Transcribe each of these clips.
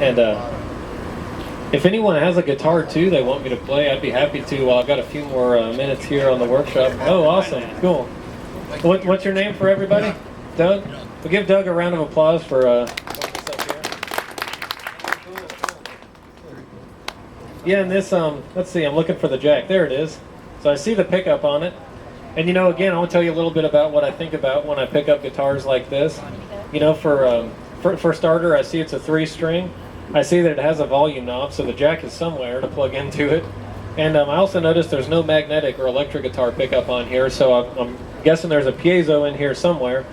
And if anyone has a guitar too they want me to play, I'd be happy to. Well, I've got a few more minutes here on the workshop. Oh, awesome. Cool. What's your name for everybody? Doug? We'll give Doug a round of applause for putting this up here. Yeah, and this, let's see, I'm looking for the jack. There it is. So I see the pickup on it. And you know, again, I want to tell you a little bit about what I think about when I pick up guitars like this. You know, for starter, I see it's a 3-string. I see that it has a volume knob, so the jack is somewhere to plug into it. And I also noticed there's no magnetic or electric guitar pickup on here, so I'm guessing there's a piezo in here somewhere.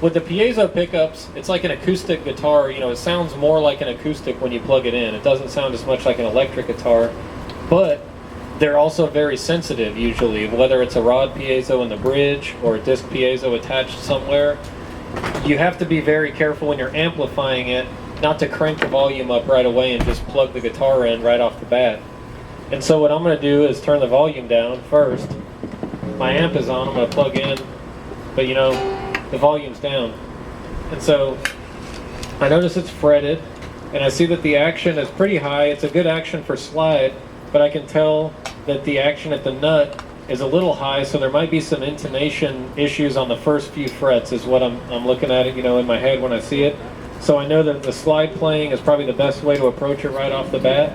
With the piezo pickups, it's like an acoustic guitar. You know, it sounds more like an acoustic when you plug it in. It doesn't sound as much like an electric guitar, but they're also very sensitive usually, whether it's a rod piezo in the bridge or a disc piezo attached somewhere. You have to be very careful when you're amplifying it not to crank the volume up right away and just plug the guitar in right off the bat. And so what I'm going to do is turn the volume down first. My amp is on, I'm going to plug in, but you know, the volume's down. And so I notice it's fretted, and I see that the action is pretty high. It's a good action for slide, but I can tell that the action at the nut is a little high, so there might be some intonation issues on the first few frets is what I'm looking at it, you know, in my head when I see it. So I know that the slide playing is probably the best way to approach it right off the bat.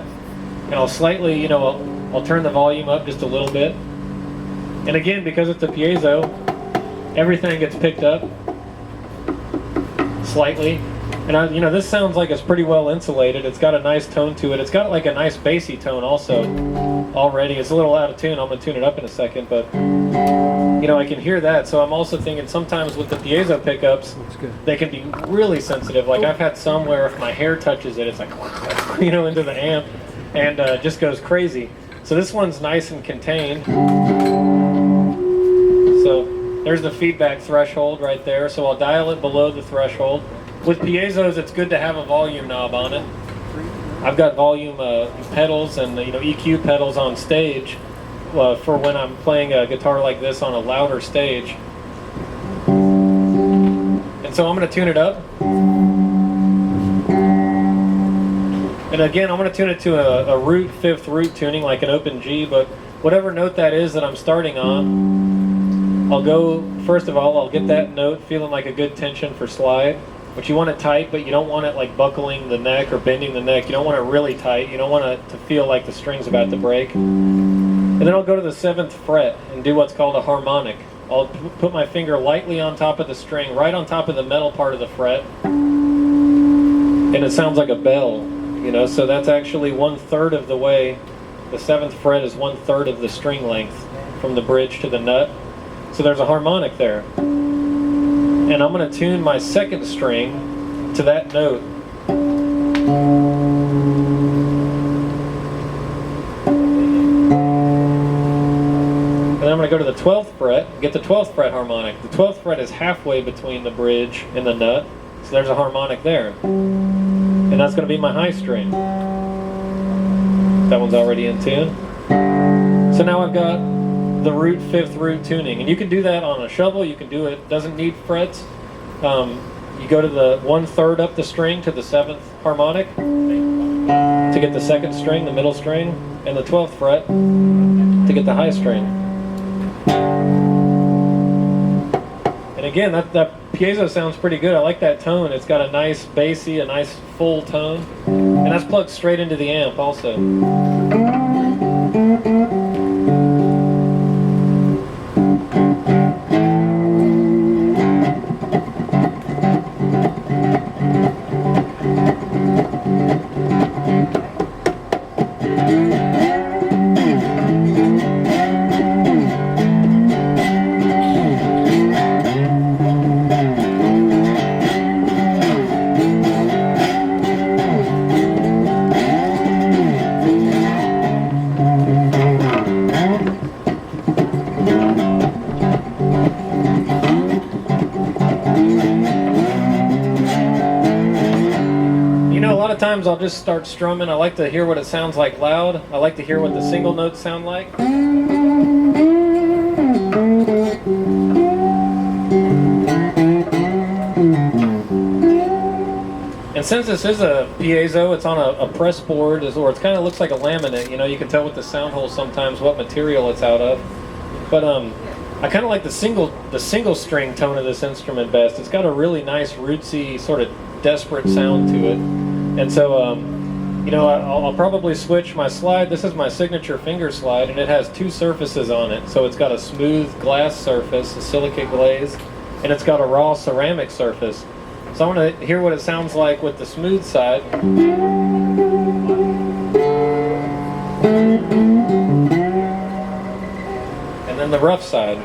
And I'll slightly, you know, I'll turn the volume up just a little bit. And again, because it's a piezo, everything gets picked up slightly. And you know, this sounds like it's pretty well insulated. It's got a nice tone to it. It's got like a nice bassy tone also already. It's a little out of tune. I'm going to tune it up in a second, but you know, I can hear that. So I'm also thinking sometimes with the piezo pickups, they can be really sensitive. Like I've had some where if my hair touches it, it's like, you know, into the amp and just goes crazy. So this one's nice and contained. So there's the feedback threshold right there. So I'll dial it below the threshold. With piezos, it's good to have a volume knob on it. I've got volume pedals and you know, EQ pedals on stage for when I'm playing a guitar like this on a louder stage. And so I'm going to tune it up. And again, I'm going to tune it to a root, 5th root tuning, like an open G, but whatever note that is that I'm starting on, I'll go, first of all, I'll get that note feeling like a good tension for slide. But you want it tight, but you don't want it like buckling the neck or bending the neck. You don't want it really tight. You don't want it to feel like the string's about to break. And then I'll go to the 7th fret and do what's called a harmonic. I'll put my finger lightly on top of the string, right on top of the metal part of the fret. And it sounds like a bell, you know, so that's actually 1/3 of the way. The 7th fret is 1/3 of the string length from the bridge to the nut. So there's a harmonic there. And I'm going to tune my 2nd string to that note. And I'm going to go to the 12th fret, get the 12th fret harmonic. The 12th fret is halfway between the bridge and the nut, so there's a harmonic there. And that's going to be my high string. That one's already in tune. So now I've got the root, 5th root tuning, and you can do that on a shovel. You can do it, doesn't need frets. You go to the 1/3 up the string to the 7th harmonic to get the 2nd string, the middle string, and the 12th fret to get the high string. And again, that piezo sounds pretty good. I like that tone. It's got a nice bassy, a nice full tone, and that's plugged straight into the amp also. Sometimes I'll just start strumming. I like to hear what it sounds like loud. I like to hear what the single notes sound like. And And since this is a piezo, it's on a press board, or it kind of looks like a laminate. You know, you can tell with the sound hole sometimes what material it's out of. But I kind of like the single string tone of this instrument best. It's got a really nice rootsy, sort of desperate sound to it. And so, you know, I'll probably switch my slide. This is my signature finger slide, and it has two surfaces on it. So it's got a smooth glass surface, a silicate glaze, and it's got a raw ceramic surface. So I want to hear what it sounds like with the smooth side. And then the rough side.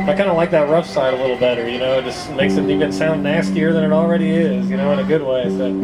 I kind of like that rough side a little better, you know, it just makes it even sound nastier than it already is, you know, in a good way. So.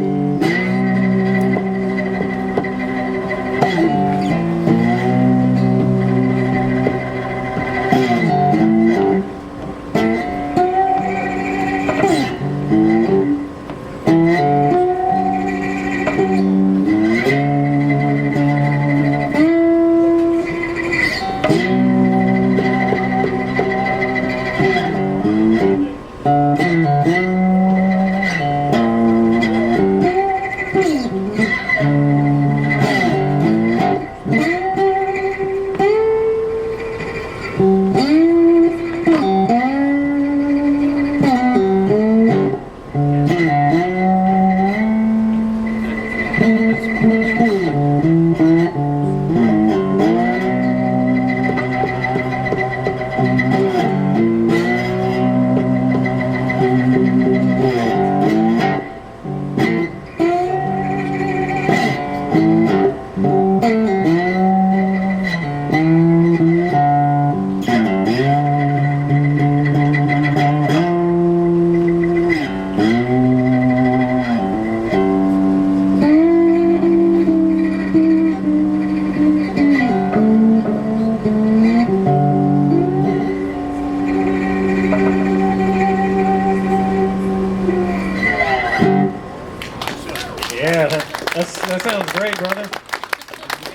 Yeah, that sounds great, brother.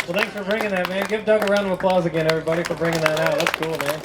Well, thanks for bringing that, man. Give Doug a round of applause again, everybody, for bringing that out. That's cool, man.